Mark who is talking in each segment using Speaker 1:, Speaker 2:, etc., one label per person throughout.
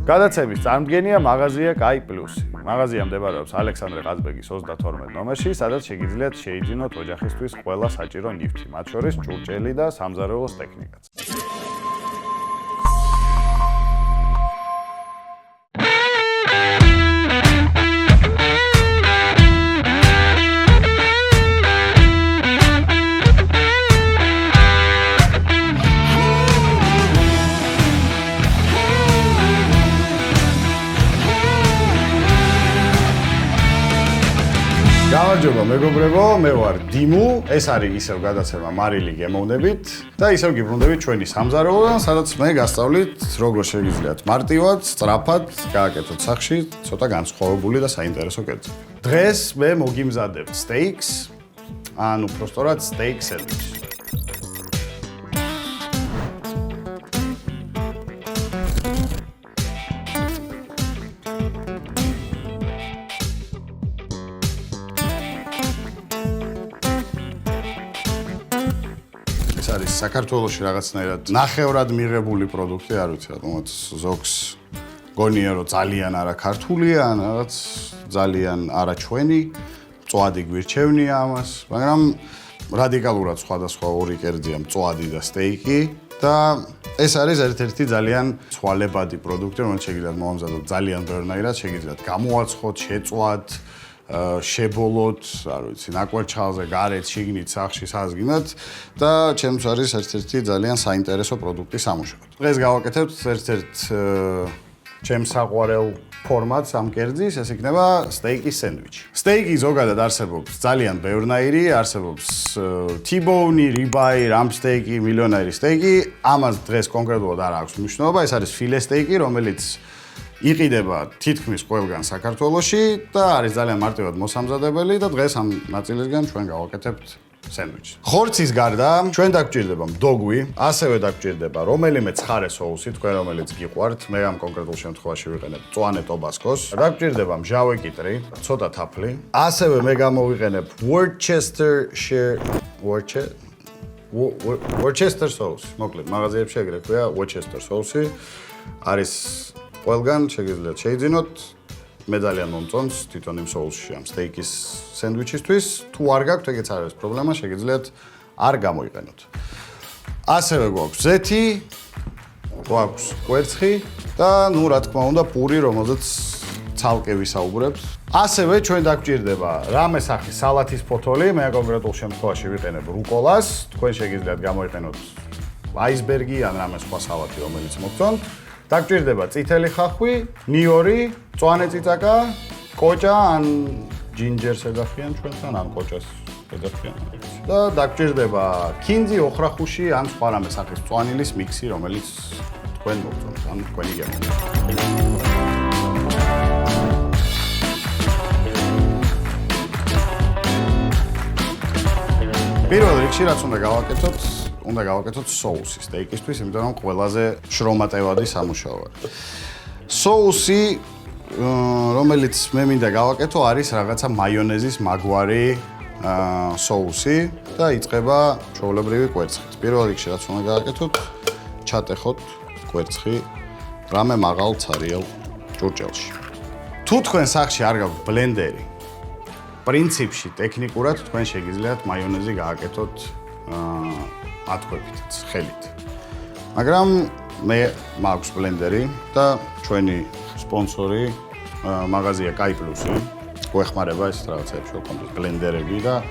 Speaker 1: გადაცემის წარმდგენია მაღაზია CULINARY პლუსი. მაღაზია მდებარეობს ალექსანდრე ყაზბეგის 32 ნომერში, სადაც შეგიძლიათ შეიძინოთ ოჯახისთვის ყველა საჭირო ნივთი, მათ შორის ჭურჭელი და სამზარეულოს ტექნიკაც. გამარჯობა მეგობრებო, მე ვარ დიმუ, ეს არის ისევ გადაცემა მარილი გემოვნებით და ისევ გიბრუნდებით ჩვენი სამზარეულოდან, სადაც მე გასწავლით, როგორ შეგიძლიათ მარტივად, სწრაფად გააკეთოთ სახში ცოტა განსხვავებული და საინტერესო კერძები. დღეს მე მოგიმზადებთ სტეიკს, ან უпростоრად სტეიკ სენდვიჩს. არის საქართველოში რაღაცნაირად ნახევრად მიღებული პროდუქტი, არ ვიცი, რატომაც ზოგს გონია რომ ძალიან არა ქართულია, ან რაღაც ძალიან არა ჩვენი, მწვადი გვირჩევნია ამას, მაგრამ რადიკალურად სხვადასხვა ორი კერძია მწვადი და სტეიკი და ეს არის ერთ-ერთი ძალიან ცვალებადი პროდუქტი, რომელიც შეგიძლიათ მომამზადოთ ძალიან ბევრნაირად, შეგიძლიათ გამოაცხოთ, შეწვათ შებოლოთ, არ ვიცი, ნაკვერჩალზე, გარეთ, შიგნით, სახში, სადაც გინდათ და ჩემს არის ერთ-ერთი ძალიან საინტერესო პროდუქტი სამუშაოდ. დღეს გავაკეთებთ ერთ-ერთ ჩემს საყვარელ ფორმატს ამ კერძის, ეს იქნება სტეიკის სენდვიჩი. სტეიკი ზოგადად არსებობს ძალიან ბევრნაირი, არსებობს T-bone, ribeye, rump steak, მილიონაირი სტეიკი, ამას დღეს კონკრეტულად არ აქვს მნიშვნელობა, ეს არის ფილე სტეიკი, რომელიც იყიდება თითქმის ყველგან საქართველოში და არის ძალიან მარტივად მოსამზადებელი და დღეს ამ ნაწილისგან ჩვენ გავაკეთებთ სენდვიჩს. ხორცის გარდა ჩვენ დაგჭირდება მდოგვი, ასევე დაგჭირდება რომელიმე ცხარე соуსი, თქვენ რომელიც გიყვართ, მე ამ კონკრეტულ შემთხვევაში ვიყენებ მწვანე ტობასკოს. დაგჭირდება მჟავე კიტრი, ცოტა თაფლი. ასევე მე გამოვიყენებ Worcester sauce. მოკლედ, მაღაზიებში ეგრე ქვია Worcester sauce. არის ყველგან შეგიძლიათ შეიძინოთ, მე ძალიან მომწონს თვითონ იმ соуსში ამ სტეიკის სენდვიჩისთვის, თუ არ გაქვთ, ეგეც არ არის პრობლემა, შეგიძლიათ არ გამოიყენოთ. ასევე გვაქვს ზეთი, გვაქვს კვერცხი და ნუ რა თქმა უნდა პური, რომელზეც ცალკე ვისაუბრებთ. ასევე ჩვენ დაგჭირდება რამე სახის სალათის ფოთოლი, მე კონკრეტულ შემთხვევაში ვიყენებ რუკოლას, თქვენ შეგიძლიათ გამოიყენოთ აისბერგი ან რამე სხვა სალათი, რომელიც მოგწონთ. დაგჭირდება წითელი ხახვი, ნიორი, მწვანე წიწაკა, კოჭა ან ჯინჯერს ეძახიან ჩვენთან, ან კოჭას ეძახიან. და დაგჭირდება ქინძი, ოხრახუში ან სხვა რამე სახის მწვანილის მიქსი, რომელიც თქვენ მოგწონთ, ან თქვენი გემოვნებით. პირველ რიგში რაც უნდა გავაკეთოთ соуსი სტეიკისთვის, იმიტომ რომ ყველაზე შრომატევადი სამუშაოა. соуსი, რომელიც მე მინდა გავაკეთო, არის რაღაცა მაიონეზის მაგვარი соуსი და იწყება ჩვეულებრივი კვერცხით. პირველ რიგში რაც უნდა გავაკეთოთ, ჩატეხოთ კვერცხი რამე მაღალ ცარიელ ჭურჭელში. თუ თქვენ სახში არ გაქვთ ბლენდერი, პრინციპში ტექნიკურად თქვენ შეგიძლიათ მაიონეზი გააკეთოთ ათქვეითაც, ხელით. მაგრამ მე მაქვს ბლენდერი და ჩვენი სპონსორი მაღაზია CULINARY პლუსი გვეხმარება ეს რაღაცებში ვქონდეს ბლენდერები და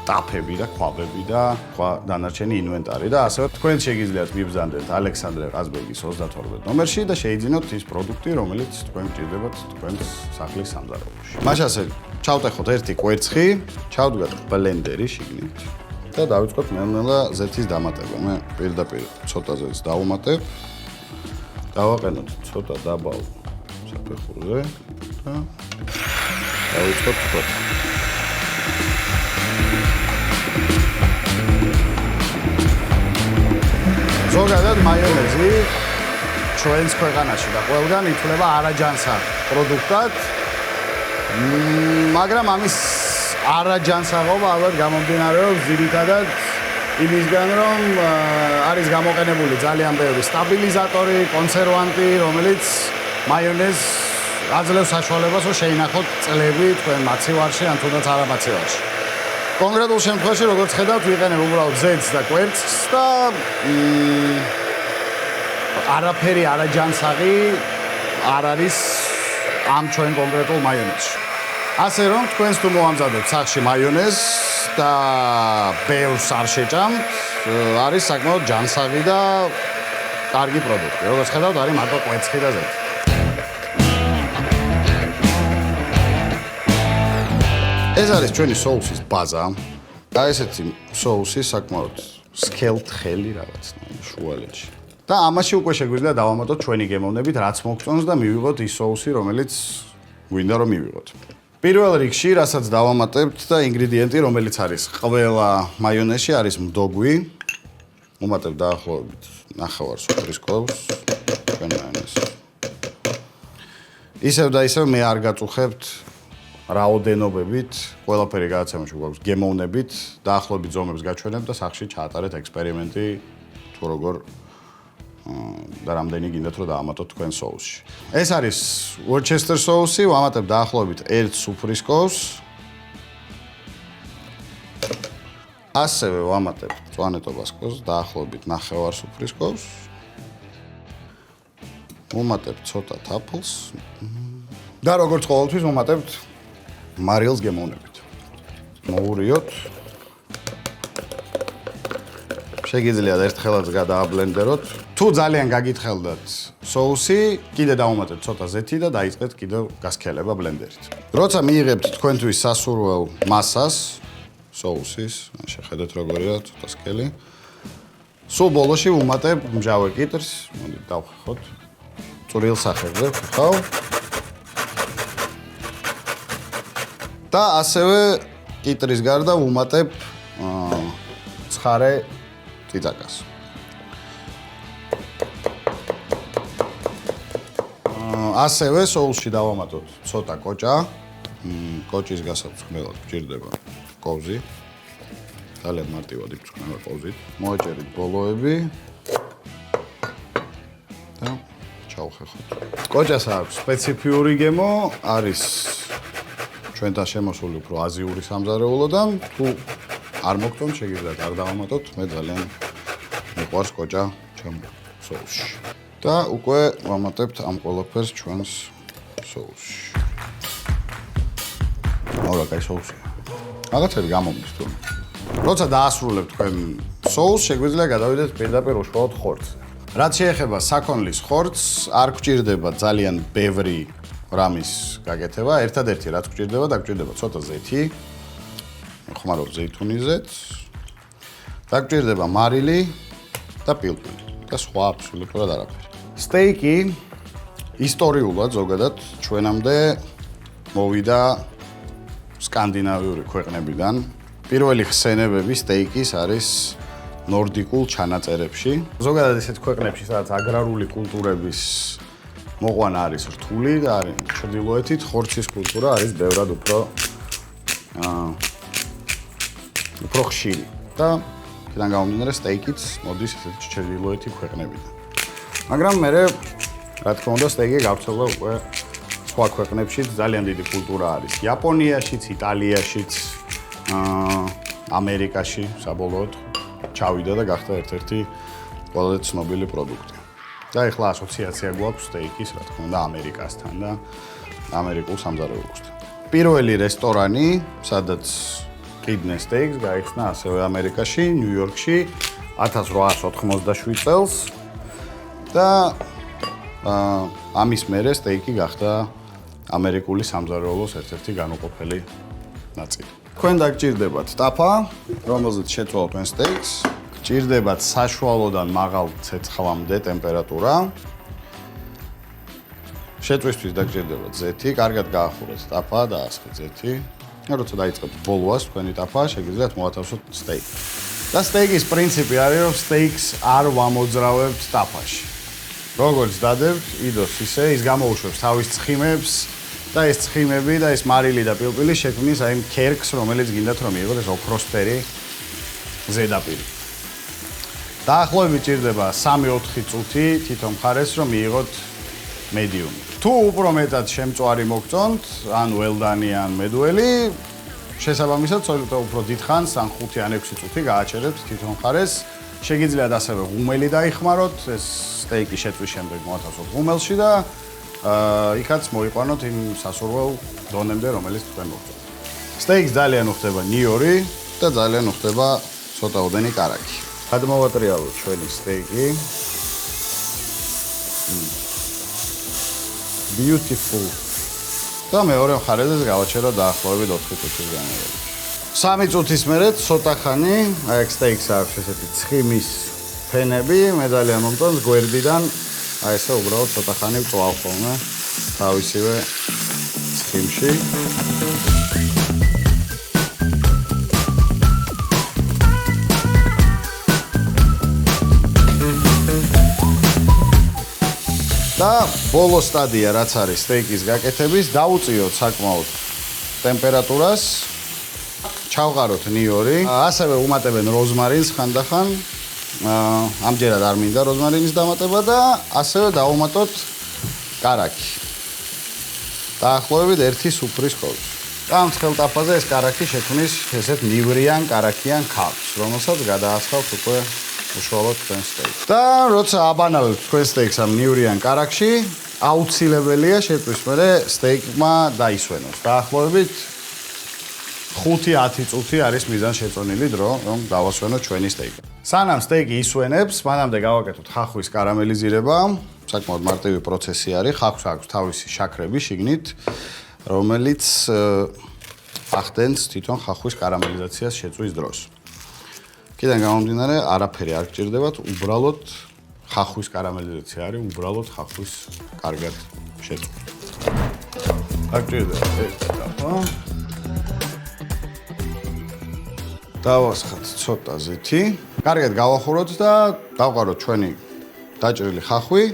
Speaker 1: ტაფები და ქვაბები და სხვა დანარჩენი ინვენტარი და ასევე თქვენ შეგიძლიათ მიბრძანდეთ ალექსანდრე ყაზბეგის 32 ნომერში და შეიძინოთ ის პროდუქტი, რომელიც თქვენ გჭირდებათ თქვენს სახლის სამზარეულოში. მაშასე ჩავტეხოთ ერთი კვერცხი, ჩავდგათ ბლენდერი შიგნით. და დავიწყოთ ნელ-ნელა ზეთის დამატება. მე პირდაპირ ცოტა ზეთს დავუმატებ. დავაყენოთ ცოტა დაბალ საფეხურზე და დავიწყოთ თქო. ზოგადად მაიონეზი ჩვენს ქვეყანაში და ყველგან ითვლება არაჯანსაღ პროდუქტად. მაგრამ ამის არაჯანსაღობა ალბათ გამომდინარეობს ძირითადად იმისგან, რომ არის გამოყენებული ძალიან ბევრი სტაბილიზატორი, კონსერვანტი, რომელიც მაიონეზს აძლევს საშუალებას, რომ შეინახოთ წლები თქვენ მაცივარში ან თუნდაც არა მაცივარში. კონკრეტულ შემთხვევაში, როგორც ხედავთ, ვიყენებ უბრალოდ ზეთს და კვერცხს და არაფერი არაჯანსაღი არ არის ამ ჩვენ კონკრეტულ მაიონეზში. ასე რომ თქვენს თუ მოამზადებთ სახში მაიონეზს და ბევრს არ შეჭამთ, არის საკმაოდ ჯანსაღი და კარგი პროდუქტი. როგორც ხედავთ, არის მარტო კვერცხი და ზეთი. ეს არის ჩვენი соуსის ბაზა. და ესეთი соуსი საკმაოდ სქელთხელი რაღაცნაირი შუალედში. და ამაში უკვე შეგვიძლია დავამატოთ ჩვენი გემოვნებით, რაც მოგწონს და მივიღოთ ის соуსი, რომელიც გვინდა რომ მივიღოთ. პირველ რიგში, რასაც დავამატებთ და ინგრედიენტი, რომელიც არის ყველა მაიონეზში, არის მდოგვი. ვუმატებთ დაახლოებით 9 სუფრისკოვს ჩვენ მაიონეზს. ისევ და ისევ მე არ გაწუხებთ რაოდენობებით, ყველაფერი გადაცემაში გვაქვს გემოვნებით, დაახლოებით ზომებს გაჩვენებთ და სახში ჩაატარეთ ექსპერიმენტი თუ როგორ და რამდენი გინდათ რომ დაამატოთ თქვენ соуსში. ეს არის Worcester соуსი, ვამატებ დაახლოებით 1 სუფრისკოვს. ასევე ვამატებ მწვანე ტობასკოს დაახლოებით 9 სუფრისკოვს. ვუმატებ ცოტა თაფლს. და როგორც ყოველთვის ვუმატებთ მარილს გემოვნებით. მოვურიოთ. შეგიძლიათ ერთხელაც გადააბლენდეროთ. თუ ძალიან გაგითხელდათ соуსი, კიდე დავუმატეთ ცოტა ზეთი და დაიწყეთ კიდევ გასქელება ბლენდერით. როცა მიიღებთ თქვენთვის სასურველ მასას, соуსის, შეხედეთ როგორია ცოტა სქელი. სულ ბოლოში ვუმატებ მჟავე კიტრს, მოდით დავხეხოთ. წვრილ სახეზე ხავ. და ასევე კიტრის გარდა ვუმატებ ცხარე წიწაკას. ასევე соуსში დავამატოთ ცოტა კოჭა. კოჭის გასაფრთხილად გვჭირდება კოვზი. ძალიან მარტივად იფრთხნება კოვზით. მოაჭერით ბოლოები და ჩავხეხოთ. კოჭას აქვს სპეციფიური გემო, არის ჩვენთან შემოსული უფრო აზიური სამზარეულო და თუ არ მოგწონთ, შეგიძლიათ არ დავამატოთ, მე ძალიან მიყვარს კოჭა ჩემ соуსში. და უკვე ვამატებთ ამ ყველაფერს ჩვენს соуსში. აურა, კაი соуსია. რაღაცები გამომდის თუ. როცა დაასრულებთ თქვენ соуს, შეგვიძლია გადავიდეთ პირდაპირ უშუალოდ ხორცზე. რაც შეეხება საქონლის ხორცს, არ გვჭირდება ძალიან ბევრი რამის გაკეთება, ერთადერთი რაც გვჭირდება, დაგჭირდება ცოტა ზეთი, ხმარობ ზეითუნის ზეთს, დაგჭირდება მარილი და პილპილი და სხვა აბსოლუტურად არაფერი. სტეიკი ისტორიულად ზოგადად ჩვენამდე მოვიდა სკანდინავიური ქვეყნებიდან. პირველი ხსენებები სტეიკის არის ნორდიკულ ჩანაწერებში. ზოგადად ესეთ ქვეყნებში, სადაც აგრარული კულტურების მოყვანა არის რთული და არის ჩრდილოეთით ხორცის კულტურა არის ბევრად უფრო ხშირი და იქიდან გამომდინარე სტეიკიც მოდის ესეთი ჩრდილოეთი ქვეყნებიდან. მაგრამ მე რა თქმა უნდა სტეიკი გავრცელდა უკვე სხვა ქვეყნებშიც, ძალიან დიდი კულტურა არის იაპონიაშიც, იტალიაშიც, ამერიკაში საბოლოოდ ჩავიდა და გახდა ერთ-ერთი ყველაზე ცნობილი პროდუქტი. და ეხლა ასოციაცია გვაქვს სტეიკის, რა თქმა უნდა, ამერიკასთან და ამერიკულ სამზარეულოსთან. პირველი რესტორანი, სადაც ყიდნენ სტეიკს, გაიხსნა ასევე ამერიკაში, ნიუ-იორკში 1887 წელს და ამის მერე სტეიკი გახდა ამერიკული სამზარეულოს ერთ-ერთი განუყოფელი ნაწილი. თქვენ დაგჭირდებათ ტაფა, რომელზეც შეწვალოთ თქვენ სტეიკს. გჭირდებათ საშუალოდან მაღალ ცეცხლამდე ტემპერატურა. შეწვისთვის დაგჭირდებათ ზეთი, კარგად გაახურეთ ტაფა და ასხეთ ზეთი. როცა დაიწყებთ ბოლოას თქვენი ტაფა, შეგიძლიათ მოათავსოთ სტეიკი. და სტეიკის პრინციპი არის, რომ სტეიკს არ ვამოძრავებთ ტაფაში. როგორც დადებთ, იდოს ისე, ის გამოუშვებს თავის ცხიმებს და ეს ცხიმები და ეს მარილი და პილპილი შექმნის აი იმ ქერქს, რომელიც გინდათ რომ მიიღოთ ეს ოქროსფერი ზედაპირი. დაახლოებით ჭირდება 3-4 წუთი თითო მხარეს, რომ მიიღოთ მედიუმი. თუ უფრო მეტად შემწვარი მოგწონთ, ან ველდანი, ან მედუელი, შესაბამისად, ცოტა უფრო დიდ ხანს, ან 5 ან 6 წუთი გააჩერებთ თვითონ ხარეს. შეგიძლიათ ასევე ღუმელი დაიხმაროთ, ეს სტეიკის შეწვის შემდეგ მოათავსოთ ღუმელში და იქაც მოიყვანოთ იმ სასურველ დონემდე, რომელიც თქვენ მოგწონთ. სტეიკს ძალიან უხდება ნიორი და ძალიან უხდება ცოტაოდენი კარაქი. გადმოვატრიალოთ ჩვენი სტეიკი. Beautiful. და მეორე მხარეზე გავაჩეროთ დაახლოებით 4 წუთის განმავლობაში. 3 წუთის მერე ცოტა ხანი, აი ეს სტეიქს აქვს ესეთი ცხიმის ფენები, მე ძალიან მომწონს გვერდიდან, აი ესე უბრალოდ ცოტა ხანი ვწვალ ხოლმე თავისივე ცხიმში. და ბოლო სტადია რაც არის სტეიკის გაკეთების, დაუწიოთ საკმაოდ ტემპერატურას. ჩავყაროთ ნიორი. ასევე უმატებენ როზმარინს ხანდახან. ამჯერად არ მინდა როზმარინის დამატება და ასევე დავუმატოთ კარაქი. დაახლოებით 1 სუფრის ხორცი. ამ ცხელტაფაზე ეს კარაქი შექმნის ესეთ ნივრიან კარაქიან ქალს, რომელსაც გადაასხავთ უკვე უშუალოდ თქვენ სტეიკს. და როცა აბანავებთ თქვენ სტეიკს ამ ნივრიან კარაქში, აუცილებელია შეწვის მერე სტეიკმა დაისვენოს. დაახლოებით 5-10 წუთი არის მიზანშეწონილი დრო, რომ დავასვენოთ ჩვენი სტეიკი. სანამ სტეიკი ისვენებს, მანამდე გავაკეთოთ ხახვის კარამელიზირება. საკმაოდ მარტივი პროცესი არის. ხახვს აქვს თავისი შაქრები შიგნით, რომელიც ახდენს თვითონ ხახვის კარამელიზაციას შეწვის დროს. კიდენ გამომდინარე, არაფერი არ გჭირდებათ, უბრალოდ ხახვის კარამელიზაცია არის, უბრალოდ ხახვის კარგად შეწვა. არ გჭირდება ეს და დავასხათ ცოტა ზეთი. კარგად გავახუროთ და დავყაროთ ჩვენი დაჭრილი ხახვი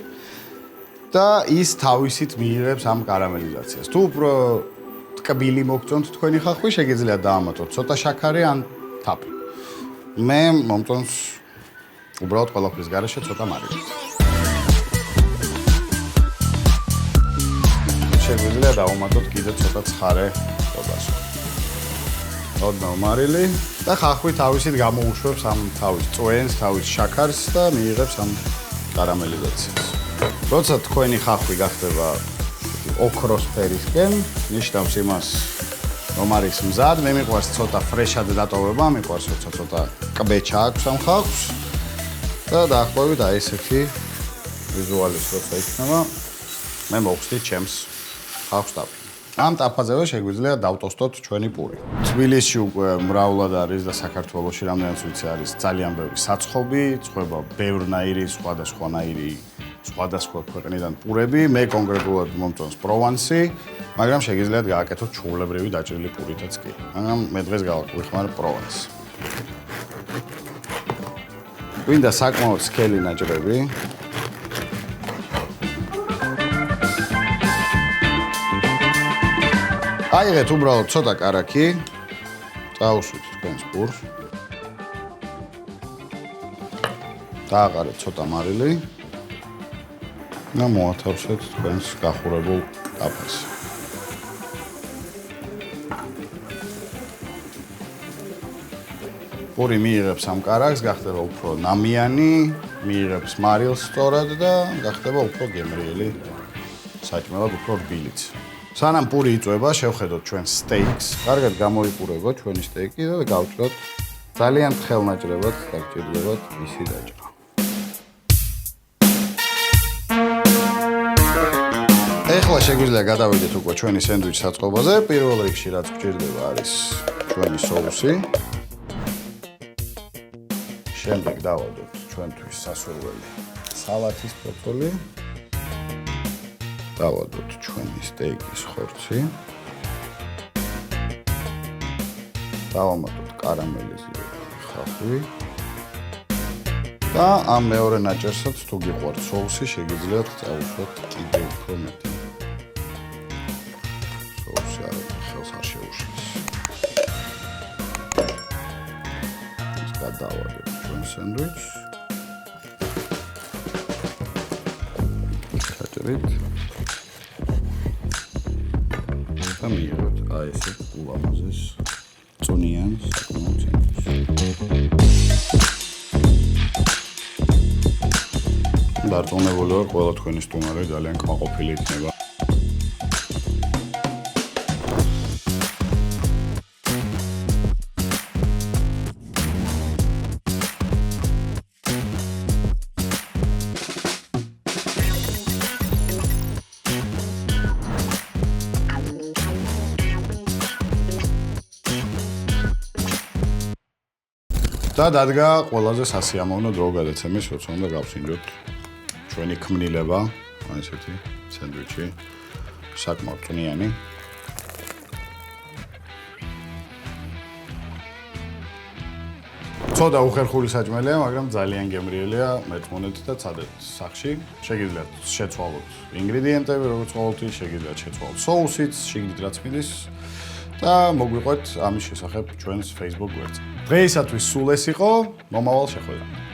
Speaker 1: და ის თავისით მიიღებს ამ კარამელიზაციას. თუ უფრო ტკბილი მოგწონთ თქვენი ხახვი, შეგიძლიათ დაამატოთ ცოტა შაქარი ან თაფლი. მე მომწონს უბრალოდ ყველაფრის გარეშე ცოტა მარილი. შეგვიძლია დავუმატოთ კიდევ ცოტა ცხარე ტობასო. ოდნავ მარილი და ხახვი თავისით გამოუშვებს ამ თავის წვენს, თავის შაქარს და მიიღებს ამ კარამელიზაციას. როცა თქვენი ხახვი გახდება ოქროს ფერისკენ, ნიშნავს იმას, რომ არის მზად, მე მიყვარს ცოტა ფრეშად დატოვება, მიყვარს როცა ცოტა კბეჩა აქვს ამ ხახვს და დაახლოებით აი ესეთი ვიზუალის როცა იქნება, მე მოვხსნით ჩემს ხახვს ტაფლი. ამ ტაფაზევე შეგვიძლია დავტოსტოთ ჩვენი პური. თბილისში უკვე მრავლად არის და საქართველოში რამდენიც ვიცი არის ძალიან ბევრი საცხობი, ცხება ბევრნაირი, სხვადასხვანაირი, სხვადასხვა ქვეყნიდან პურები. მე კონკრეტულად მომწონს პროვანსი, მაგრამ შეგიძლიათ გააკეთოთ ჩვეულებრივი დაჭრილი პურითაც კი. მაგრამ მე დღეს გავახმარ პროვანსს. გვინდა საკმაოდ სქელი ნაჭრები. აიღეთ უბრალოდ ცოტა კარაქი, წაუსვით თქვენს პურს. დააყარეთ ცოტა მარილი და მოათავსეთ თქვენს გახურებულ ტაფას. პური მიიღებს ამ კარაქს, გახდება უფრო ნამიანი, მიიღებს მარილს სწორად და გახდება უფრო გემრიელი, საჭმელად უფრო რბილიც. სანამ პური იწვება, შევხედოთ ჩვენ სტეიკს. კარგად გამოიყურებოთ ჩვენი სტეიკი და გავჭროთ ძალიან თხელ ნაჭრებად, დაგჭირდებათ ისი დაჭრა. ეხლა შეგვიძლია გადავიდეთ უკვე ჩვენი სენდვიჩის საწყობაზე. პირველ რიგში რაც გვჭირდება არის ჩვენი соуსი. შემდეგ დავადოთ ჩვენთვის სასურველი სალათის ფოთოლი. დავადოთ ჩვენი სტეიკის ხორცი. დავამატოთ კარამელიზირებული ხახვი. და ამ მეორე ნაჭერსაც თუ გიყვართ соуსი, შეგიძლიათ წაუშვათ კიდევ უფრო მეტი. соуსი ხელს არ შეუშლის. ეს გადავადოთ ჩვენ სენდვიჩს. ჩაჭრით. და მიიღოთ აი ესე ულამაზეს წუნიან საკმაოდ სენდვიჩს. დარწმუნებული ვარ, ყველა თქვენი სტუმარი ძალიან კმაყოფილი იქნება. და დადგა ყველაზე სასიამოვნო დრო გადაცემის, როცა უნდა გავსინჯოთ ჩვენი ქმნილება, აი ესეთი სენდვიჩი, საკმაოდ წვნიანი. ცოტა უხერხული საჭმელია, მაგრამ ძალიან გემრიელია, მეწმუნეთ და ცადეთ სახში. შეგიძლიათ შეცვალოთ ინგრედიენტები, როგორც ყოველთვის, შეგიძლიათ შეცვალოთ соусიც, შეგიძლიათ რაც მიდის და მოგვიყვეთ ამის შესახებ ჩვენს Facebook გვერდზე. დღეისათვის სულ ეს იყო, მომავალ შეხვედრამდე.